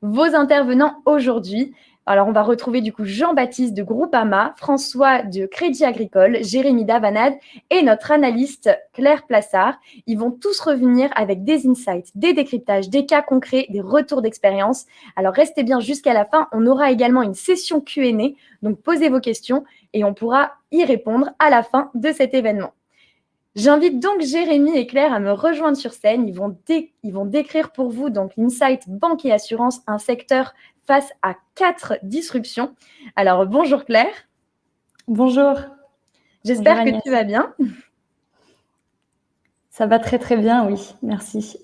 vos intervenants aujourd'hui. Alors, on va retrouver du coup Jean-Baptiste de Groupama, François de Crédit Agricole, Jérémy Davanade et notre analyste Claire Plassard. Ils vont tous revenir avec des insights, des décryptages, des cas concrets, des retours d'expérience. Alors, restez bien jusqu'à la fin. On aura également une session Q&A, donc posez vos questions et on pourra y répondre à la fin de cet événement. J'invite donc Jérémy et Claire à me rejoindre sur scène. Ils vont décrire pour vous donc l'insight banque et assurance, un secteur face à 4 disruptions. Alors, bonjour Claire. Bonjour. J'espère que tu vas bien. Ça va très très bien, oui. Merci.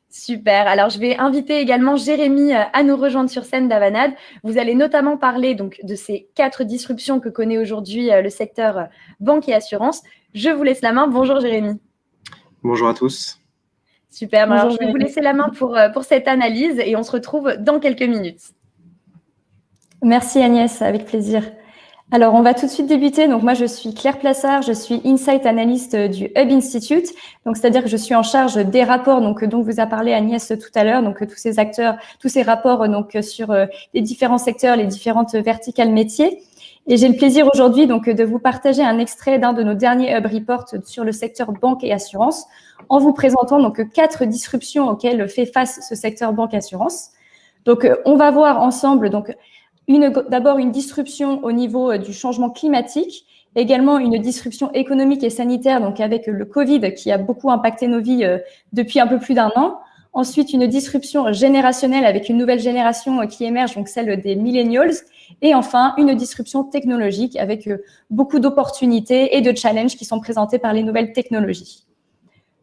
Super. Alors, je vais inviter également Jérémy à nous rejoindre sur scène d'Avanade. Vous allez notamment parler donc de ces 4 disruptions que connaît aujourd'hui le secteur banque et assurance. Je vous laisse la main. Bonjour Jérémy. Bonjour à tous. Super. Bonjour, alors, je vais vous laisser la main pour cette analyse et on se retrouve dans quelques minutes. Merci Agnès, avec plaisir. Alors, on va tout de suite débuter. Donc, moi, je suis Claire Plassard, je suis Insight Analyst du Hub Institute. Donc, c'est-à-dire que je suis en charge des rapports, donc, dont vous a parlé Agnès tout à l'heure. Donc, tous ces acteurs, tous ces rapports, donc, sur les différents secteurs, les différentes verticales métiers. Et j'ai le plaisir aujourd'hui, donc, de vous partager un extrait d'un de nos derniers Hub Reports sur le secteur banque et assurance, en vous présentant, donc, 4 disruptions auxquelles fait face ce secteur banque et assurance. Donc, on va voir ensemble, donc, d'abord une disruption au niveau du changement climatique, également une disruption économique et sanitaire, donc avec le Covid qui a beaucoup impacté nos vies depuis un peu plus d'1 an. Ensuite, une disruption générationnelle avec une nouvelle génération qui émerge, donc celle des millennials. Et enfin, une disruption technologique avec beaucoup d'opportunités et de challenges qui sont présentés par les nouvelles technologies.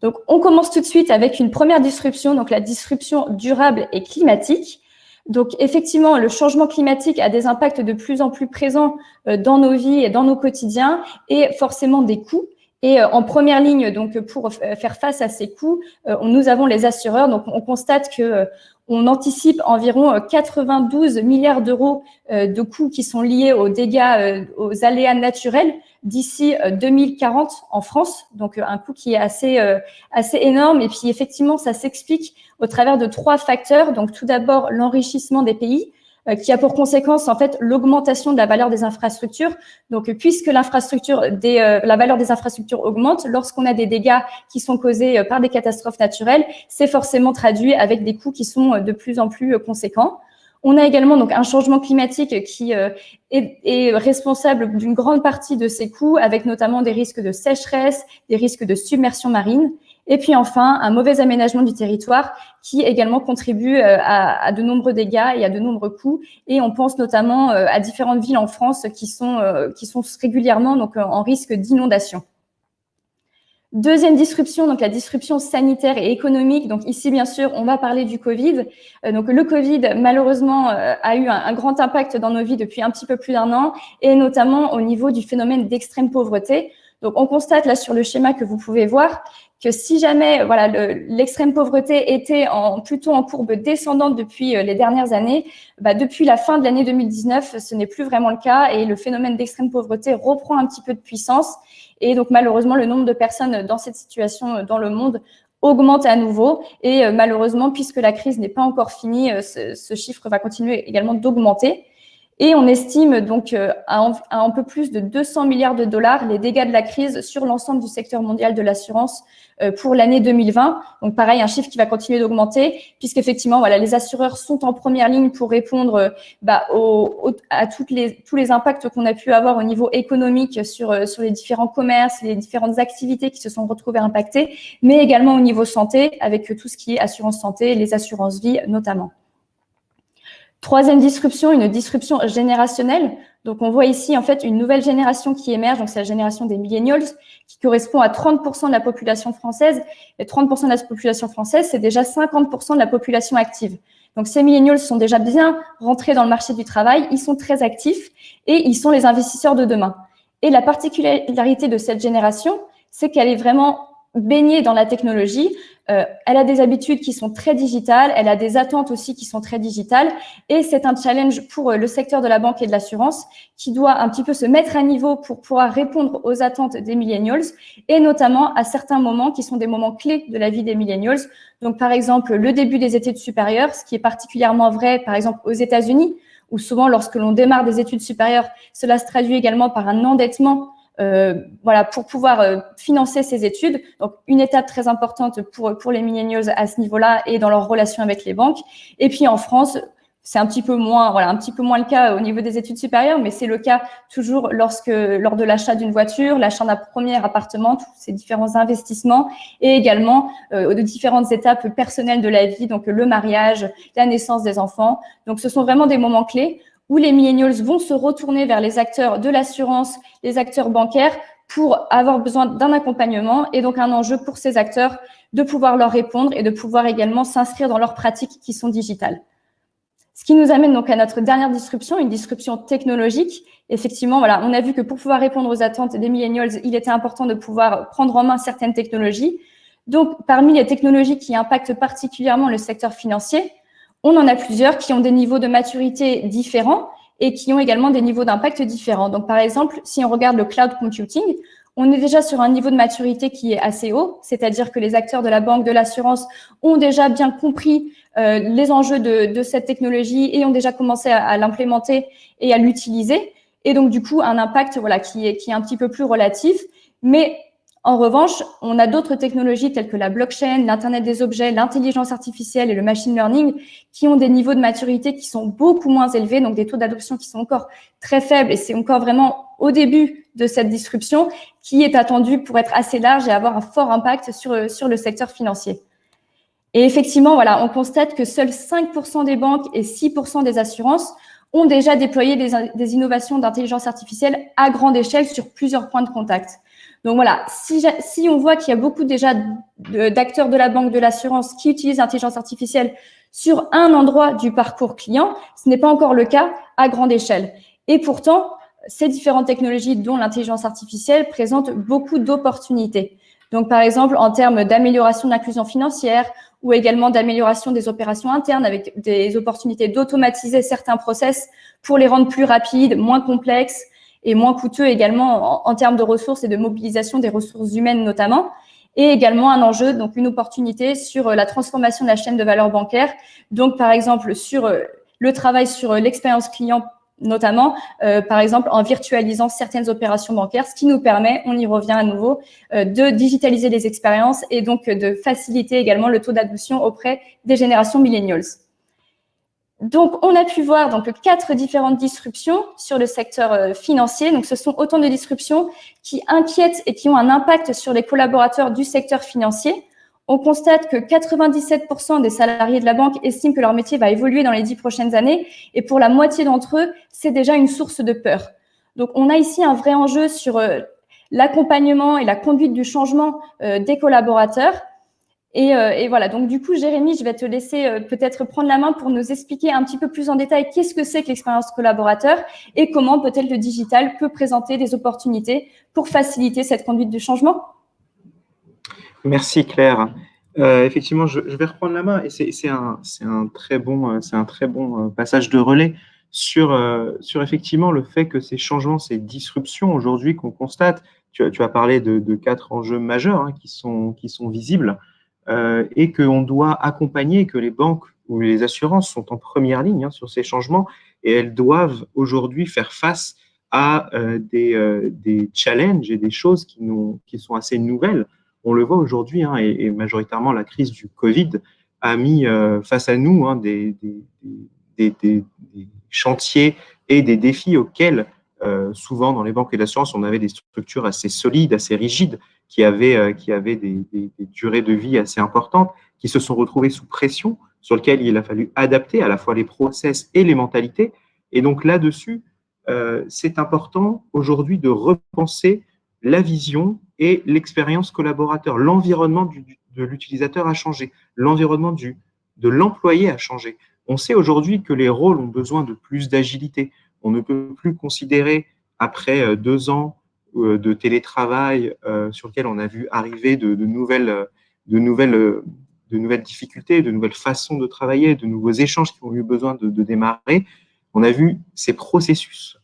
Donc, on commence tout de suite avec une première disruption, donc la disruption durable et climatique. Donc, effectivement, le changement climatique a des impacts de plus en plus présents dans nos vies et dans nos quotidiens et forcément des coûts. Et en première ligne, donc, pour faire face à ces coûts, nous avons les assureurs. Donc, on constate que on anticipe environ 92 milliards d'euros de coûts qui sont liés aux dégâts, aux aléas naturels d'ici 2040 en France. Donc, un coût qui est assez énorme. Et puis, effectivement, ça s'explique au travers de 3 facteurs. Donc, tout d'abord, l'enrichissement des pays, qui a pour conséquence, en fait, l'augmentation de la valeur des infrastructures. Donc, puisque la valeur des infrastructures augmente, lorsqu'on a des dégâts qui sont causés par des catastrophes naturelles, c'est forcément traduit avec des coûts qui sont de plus en plus conséquents. On a également donc un changement climatique qui est responsable d'une grande partie de ces coûts, avec notamment des risques de sécheresse, des risques de submersion marine. Et puis enfin, un mauvais aménagement du territoire qui également contribue à de nombreux dégâts et à de nombreux coûts. Et on pense notamment à différentes villes en France qui sont régulièrement donc en risque d'inondation. Deuxième disruption, donc la disruption sanitaire et économique. Donc ici, bien sûr, on va parler du Covid. Donc le Covid, malheureusement, a eu un grand impact dans nos vies depuis un petit peu plus d'1 an, et notamment au niveau du phénomène d'extrême pauvreté. Donc on constate là sur le schéma que vous pouvez voir que si jamais l'extrême pauvreté était plutôt en courbe descendante depuis les dernières années, depuis la fin de l'année 2019, ce n'est plus vraiment le cas et le phénomène d'extrême pauvreté reprend un petit peu de puissance. Et donc malheureusement, le nombre de personnes dans cette situation dans le monde augmente à nouveau. Et malheureusement, puisque la crise n'est pas encore finie, ce chiffre va continuer également d'augmenter. Et on estime donc à un peu plus de 200 milliards de dollars les dégâts de la crise sur l'ensemble du secteur mondial de l'assurance pour l'année 2020. Donc pareil, un chiffre qui va continuer d'augmenter, puisqu'effectivement, les assureurs sont en première ligne pour répondre à tous les impacts qu'on a pu avoir au niveau économique sur les différents commerces, les différentes activités qui se sont retrouvées impactées, mais également au niveau santé, avec tout ce qui est assurance santé, les assurances vie notamment. Troisième disruption, une disruption générationnelle. Donc, on voit ici, en fait, une nouvelle génération qui émerge. Donc, c'est la génération des millennials qui correspond à 30% de la population française. Et 30% de la population française, c'est déjà 50% de la population active. Donc, ces millennials sont déjà bien rentrés dans le marché du travail. Ils sont très actifs et ils sont les investisseurs de demain. Et la particularité de cette génération, c'est qu'elle est vraiment baignée dans la technologie. Elle a des habitudes qui sont très digitales, elle a des attentes aussi qui sont très digitales, et c'est un challenge pour le secteur de la banque et de l'assurance qui doit un petit peu se mettre à niveau pour pouvoir répondre aux attentes des millennials, et notamment à certains moments qui sont des moments clés de la vie des millennials. Donc, par exemple, le début des études supérieures, ce qui est particulièrement vrai, par exemple, aux États-Unis, où souvent, lorsque l'on démarre des études supérieures, cela se traduit également par un endettement pour pouvoir financer ces études. Donc, une étape très importante pour les millennials à ce niveau-là et dans leur relation avec les banques. Et puis, en France, c'est un petit peu moins le cas au niveau des études supérieures, mais c'est le cas toujours lors de l'achat d'une voiture, l'achat d'un premier appartement, tous ces différents investissements, et également de différentes étapes personnelles de la vie, donc le mariage, la naissance des enfants. Donc, ce sont vraiment des moments clés où les millennials vont se retourner vers les acteurs de l'assurance, les acteurs bancaires, pour avoir besoin d'un accompagnement, et donc un enjeu pour ces acteurs de pouvoir leur répondre et de pouvoir également s'inscrire dans leurs pratiques qui sont digitales. Ce qui nous amène donc à notre dernière disruption, une disruption technologique. Effectivement, voilà, on a vu que pour pouvoir répondre aux attentes des millennials, il était important de pouvoir prendre en main certaines technologies. Donc, parmi les technologies qui impactent particulièrement le secteur financier, on en a plusieurs qui ont des niveaux de maturité différents et qui ont également des niveaux d'impact différents. Donc, par exemple, si on regarde le cloud computing, on est déjà sur un niveau de maturité qui est assez haut, c'est-à-dire que les acteurs de la banque, de l'assurance ont déjà bien compris les enjeux de cette technologie et ont déjà commencé à l'implémenter et à l'utiliser. Et donc, du coup, un impact qui est un petit peu plus relatif. Mais en revanche, on a d'autres technologies telles que la blockchain, l'Internet des objets, l'intelligence artificielle et le machine learning qui ont des niveaux de maturité qui sont beaucoup moins élevés, donc des taux d'adoption qui sont encore très faibles, et c'est encore vraiment au début de cette disruption qui est attendue pour être assez large et avoir un fort impact sur le secteur financier. Et effectivement, voilà, on constate que seuls 5% des banques et 6% des assurances ont déjà déployé des innovations d'intelligence artificielle à grande échelle sur plusieurs points de contact. Donc voilà, si on voit qu'il y a beaucoup déjà d'acteurs de la banque, de l'assurance qui utilisent l'intelligence artificielle sur un endroit du parcours client, ce n'est pas encore le cas à grande échelle. Et pourtant, ces différentes technologies, dont l'intelligence artificielle, présentent beaucoup d'opportunités. Donc par exemple, en termes d'amélioration de l'inclusion financière ou également d'amélioration des opérations internes avec des opportunités d'automatiser certains process pour les rendre plus rapides, moins complexes, et moins coûteux également en termes de ressources et de mobilisation des ressources humaines notamment, et également un enjeu, donc une opportunité sur la transformation de la chaîne de valeur bancaire, donc par exemple sur le travail sur l'expérience client notamment, par exemple en virtualisant certaines opérations bancaires, ce qui nous permet, on y revient à nouveau, de digitaliser les expériences et donc de faciliter également le taux d'adoption auprès des générations millennials. Donc, on a pu voir 4 différentes disruptions sur le secteur financier. Donc, ce sont autant de disruptions qui inquiètent et qui ont un impact sur les collaborateurs du secteur financier. On constate que 97% des salariés de la banque estiment que leur métier va évoluer dans les 10 prochaines années. Et pour la moitié d'entre eux, c'est déjà une source de peur. Donc, on a ici un vrai enjeu sur l'accompagnement et la conduite du changement des collaborateurs. Et voilà, donc du coup, Jérémy, je vais te laisser peut-être prendre la main pour nous expliquer un petit peu plus en détail qu'est-ce que c'est que l'expérience collaborateur et comment peut-être le digital peut présenter des opportunités pour faciliter cette conduite du changement. Merci Claire. Effectivement, je vais reprendre la main et c'est un très bon passage de relais sur effectivement le fait que ces changements, ces disruptions aujourd'hui qu'on constate, tu as parlé de 4 enjeux majeurs qui sont visibles. Et qu'on doit accompagner, que les banques ou les assurances sont en première ligne sur ces changements et elles doivent aujourd'hui faire face à des challenges et des choses qui sont assez nouvelles. On le voit aujourd'hui et majoritairement la crise du Covid a mis face à nous des chantiers et des défis auxquels souvent dans les banques et l'assurance, on avait des structures assez solides, assez rigides, qui avaient des durées de vie assez importantes, qui se sont retrouvées sous pression, sur lesquelles il a fallu adapter à la fois les process et les mentalités. Et donc là-dessus, c'est important aujourd'hui de repenser la vision et l'expérience collaborateur. L'environnement de l'utilisateur a changé, l'environnement de l'employé a changé. On sait aujourd'hui que les rôles ont besoin de plus d'agilité. On ne peut plus considérer, après 2 ans de télétravail sur lequel on a vu arriver de nouvelles difficultés, de nouvelles façons de travailler, de nouveaux échanges qui ont eu besoin de démarrer. On a vu ces processus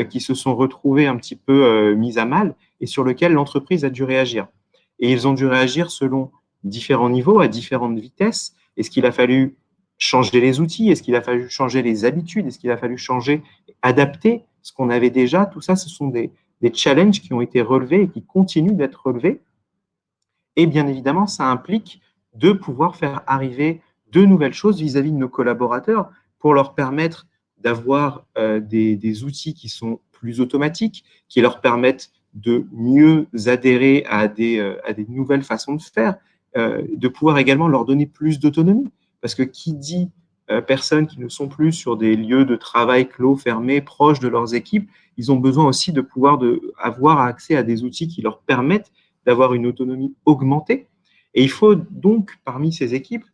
qui se sont retrouvés un petit peu mis à mal et sur lesquels l'entreprise a dû réagir. Et ils ont dû réagir selon différents niveaux, à différentes vitesses. Est-ce qu'il a fallu changer les outils? Est-ce qu'il a fallu changer les habitudes? Est-ce qu'il a fallu changer, adapter ce qu'on avait déjà? Tout ça, ce sont des challenges qui ont été relevés et qui continuent d'être relevés. Et bien évidemment, ça implique de pouvoir faire arriver de nouvelles choses vis-à-vis de nos collaborateurs pour leur permettre d'avoir des outils qui sont plus automatiques, qui leur permettent de mieux adhérer à des nouvelles façons de faire, de pouvoir également leur donner plus d'autonomie. Parce que qui dit personnes qui ne sont plus sur des lieux de travail clos, fermés, proches de leurs équipes, ils ont besoin aussi de pouvoir avoir accès à des outils qui leur permettent d'avoir une autonomie augmentée. Et il faut donc, parmi ces équipes,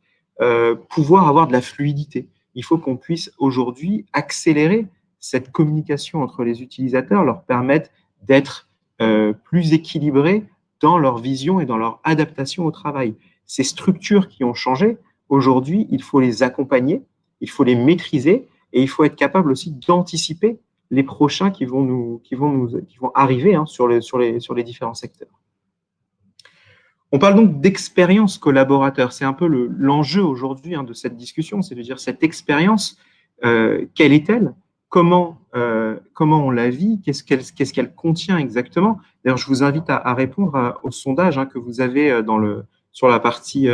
pouvoir avoir de la fluidité. Il faut qu'on puisse aujourd'hui accélérer cette communication entre les utilisateurs, leur permettre d'être plus équilibrés dans leur vision et dans leur adaptation au travail. Ces structures qui ont changé, aujourd'hui, il faut les accompagner, il faut les maîtriser et il faut être capable aussi d'anticiper les prochains qui vont arriver sur les différents secteurs. On parle donc d'expérience collaborateur. C'est un peu l'enjeu aujourd'hui de cette discussion, c'est de dire cette expérience, quelle est-elle? Comment on la vit? Qu'est-ce qu'elle contient exactement? D'ailleurs, je vous invite à répondre au sondage que vous avez dans la partie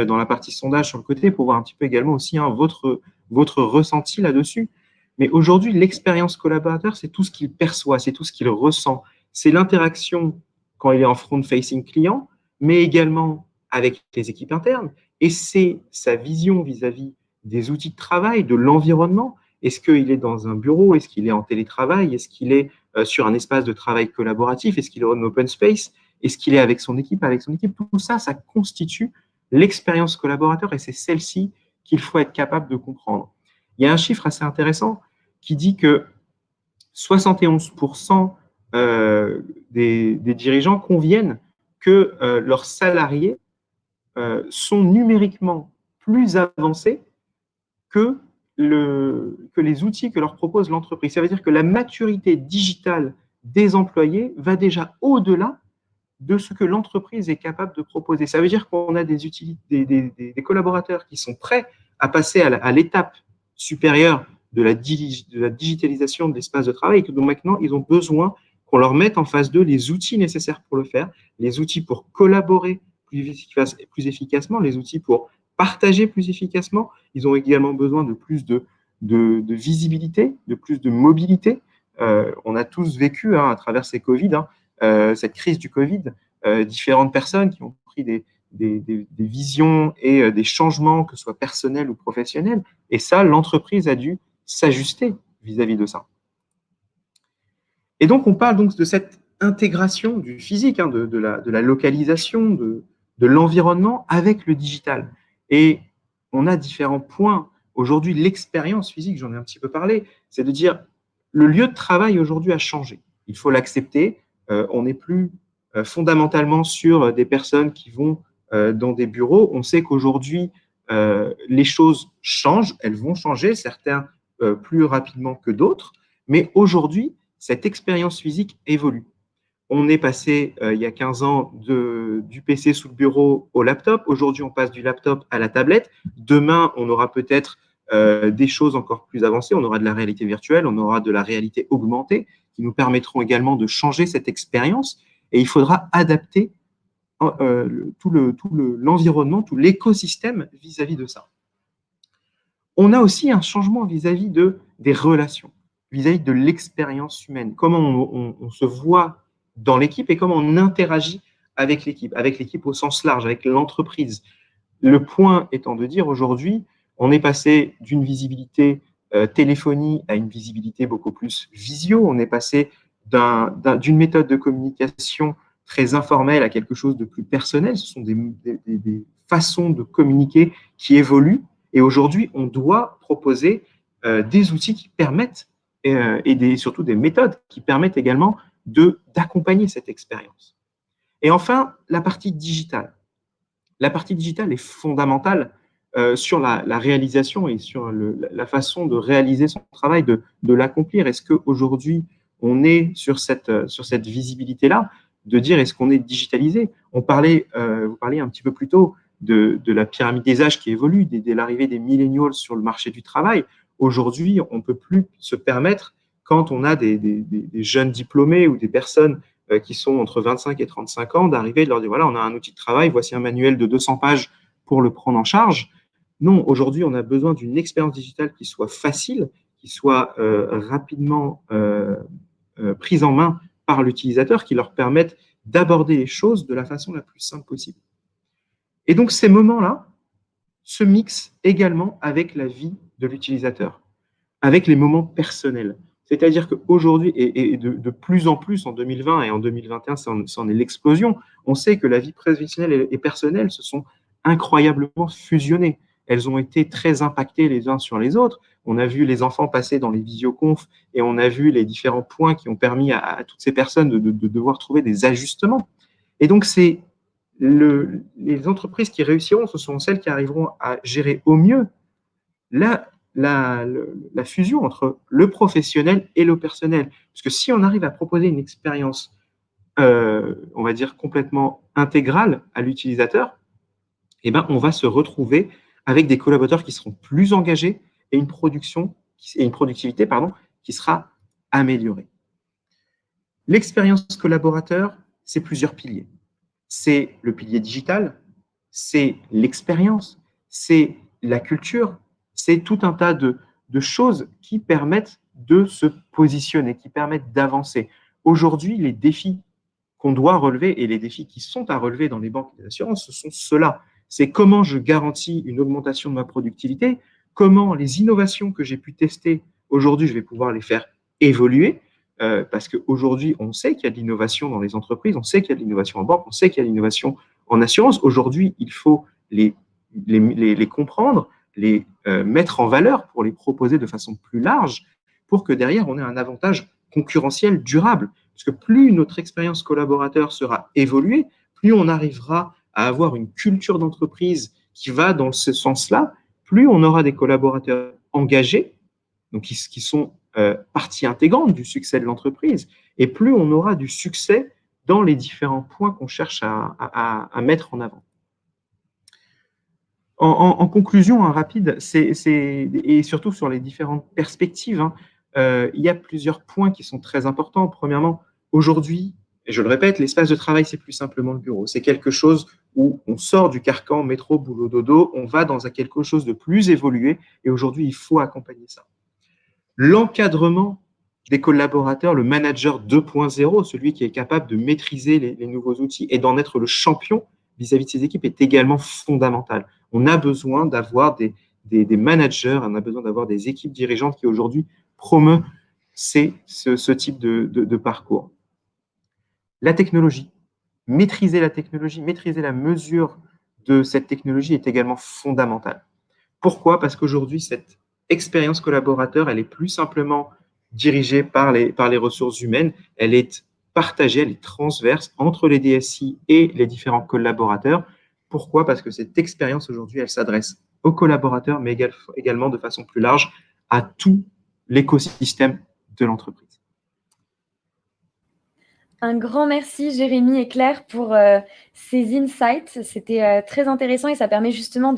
sondage sur le côté pour voir un petit peu également aussi votre ressenti là-dessus. Mais aujourd'hui, l'expérience collaborateur, c'est tout ce qu'il perçoit, c'est tout ce qu'il ressent. C'est l'interaction quand il est en front-facing client, mais également avec les équipes internes. Et c'est sa vision vis-à-vis des outils de travail, de l'environnement. Est-ce qu'il est dans un bureau? Est-ce qu'il est en télétravail? Est-ce qu'il est sur un espace de travail collaboratif? Est-ce qu'il est en open space? Est-ce qu'il est avec son équipe? Tout ça, ça constitue l'expérience collaborateur et c'est celle-ci qu'il faut être capable de comprendre. Il y a un chiffre assez intéressant qui dit que 71% des dirigeants conviennent que leurs salariés sont numériquement plus avancés que les outils que leur propose l'entreprise. Ça veut dire que la maturité digitale des employés va déjà au-delà de ce que l'entreprise est capable de proposer. Ça veut dire qu'on a des collaborateurs qui sont prêts à passer à l'étape supérieure de la digitalisation de l'espace de travail et que donc maintenant, ils ont besoin qu'on leur mette en face d'eux les outils nécessaires pour le faire, les outils pour collaborer plus efficacement, les outils pour partager plus efficacement. Ils ont également besoin de plus de visibilité, de plus de mobilité. On a tous vécu à travers ces Covid, cette crise du Covid, différentes personnes qui ont pris des visions et des changements, que ce soit personnels ou professionnels. Et ça, l'entreprise a dû s'ajuster vis-à-vis de ça. Et donc, on parle donc de cette intégration du physique, de la localisation, de l'environnement avec le digital. Et on a différents points. Aujourd'hui, l'expérience physique, j'en ai un petit peu parlé, c'est de dire le lieu de travail aujourd'hui a changé. Il faut l'accepter. On n'est plus fondamentalement sur des personnes qui vont dans des bureaux. On sait qu'aujourd'hui, les choses changent, elles vont changer, certains plus rapidement que d'autres. Mais aujourd'hui, cette expérience physique évolue. On est passé, il y a 15 ans, du PC sous le bureau au laptop. Aujourd'hui, on passe du laptop à la tablette. Demain, on aura peut-être des choses encore plus avancées. On aura de la réalité virtuelle, on aura de la réalité augmentée qui nous permettront également de changer cette expérience. Et il faudra adapter tout l'environnement, tout l'écosystème vis-à-vis de ça. On a aussi un changement vis-à-vis des relations, vis-à-vis de l'expérience humaine. Comment on se voit dans l'équipe et comment on interagit avec l'équipe au sens large, avec l'entreprise. Le point étant de dire aujourd'hui, on est passé d'une visibilité téléphonie à une visibilité beaucoup plus visio. On est passé d'une méthode de communication très informelle à quelque chose de plus personnel. Ce sont des façons de communiquer qui évoluent. Et aujourd'hui, on doit proposer des outils qui permettent, et surtout des méthodes qui permettent également d'accompagner cette expérience. Et enfin, la partie digitale. La partie digitale est fondamentale sur la réalisation et sur la façon de réaliser son travail, de l'accomplir. Est-ce qu'aujourd'hui, on est sur cette visibilité-là, de dire est-ce qu'on est digitalisé? Vous parliez un petit peu plus tôt de la pyramide des âges qui évolue, dès l'arrivée des millennials sur le marché du travail. Aujourd'hui, on ne peut plus se permettre, quand on a des jeunes diplômés ou des personnes qui sont entre 25 et 35 ans, d'arriver et de leur dire, voilà, on a un outil de travail, voici un manuel de 200 pages pour le prendre en charge. Non, aujourd'hui, on a besoin d'une expérience digitale qui soit facile, qui soit rapidement prise en main par l'utilisateur, qui leur permette d'aborder les choses de la façon la plus simple possible. Et donc, ces moments-là se mixent également avec la vie de l'utilisateur, avec les moments personnels. C'est-à-dire qu'aujourd'hui, et de plus en plus en 2020 et en 2021, c'en est l'explosion, on sait que la vie professionnelle et personnelle se sont incroyablement fusionnées. Elles ont été très impactées les uns sur les autres. On a vu les enfants passer dans les visioconf et on a vu les différents points qui ont permis à toutes ces personnes de devoir trouver des ajustements. Et donc, c'est les entreprises qui réussiront, ce sont celles qui arriveront à gérer au mieux la fusion entre le professionnel et le personnel. Parce que si on arrive à proposer une expérience, on va dire, complètement intégrale à l'utilisateur, eh ben, on va se retrouver avec des collaborateurs qui seront plus engagés et une productivité qui sera améliorée. L'expérience collaborateur, c'est plusieurs piliers. C'est le pilier digital, c'est l'expérience, c'est la culture, c'est tout un tas de choses qui permettent de se positionner, qui permettent d'avancer. Aujourd'hui, les défis qu'on doit relever et les défis qui sont à relever dans les banques et les assurances, ce sont ceux-là. C'est comment je garantis une augmentation de ma productivité, comment les innovations que j'ai pu tester aujourd'hui, je vais pouvoir les faire évoluer, parce qu'aujourd'hui, on sait qu'il y a de l'innovation dans les entreprises, on sait qu'il y a de l'innovation en banque, on sait qu'il y a de l'innovation en assurance. Aujourd'hui, il faut les comprendre, les mettre en valeur pour les proposer de façon plus large, pour que derrière, on ait un avantage concurrentiel durable. Parce que plus notre expérience collaborateur sera évoluée, plus on arrivera à avoir une culture d'entreprise qui va dans ce sens-là, plus on aura des collaborateurs engagés, donc qui sont partie intégrante du succès de l'entreprise, et plus on aura du succès dans les différents points qu'on cherche à mettre en avant. En conclusion, rapide, et surtout sur les différentes perspectives, il y a plusieurs points qui sont très importants. Premièrement, aujourd'hui, et je le répète, l'espace de travail, c'est plus simplement le bureau. C'est quelque chose où on sort du carcan métro, boulot, dodo, on va dans quelque chose de plus évolué, et aujourd'hui, il faut accompagner ça. L'encadrement des collaborateurs, le manager 2.0, celui qui est capable de maîtriser les nouveaux outils et d'en être le champion vis-à-vis de ses équipes, est également fondamental. On a besoin d'avoir des managers, on a besoin d'avoir des équipes dirigeantes qui aujourd'hui promeuvent ce type de parcours. La technologie, maîtriser la mesure de cette technologie est également fondamentale. Pourquoi? Parce qu'aujourd'hui, cette expérience collaborateur, elle est plus simplement dirigée par les ressources humaines, elle est partagée, elle est transverse entre les DSI et les différents collaborateurs. Pourquoi? Parce que cette expérience aujourd'hui, elle s'adresse aux collaborateurs, mais également de façon plus large à tout l'écosystème de l'entreprise. Un grand merci Jérémy et Claire pour ces insights. C'était très intéressant et ça permet justement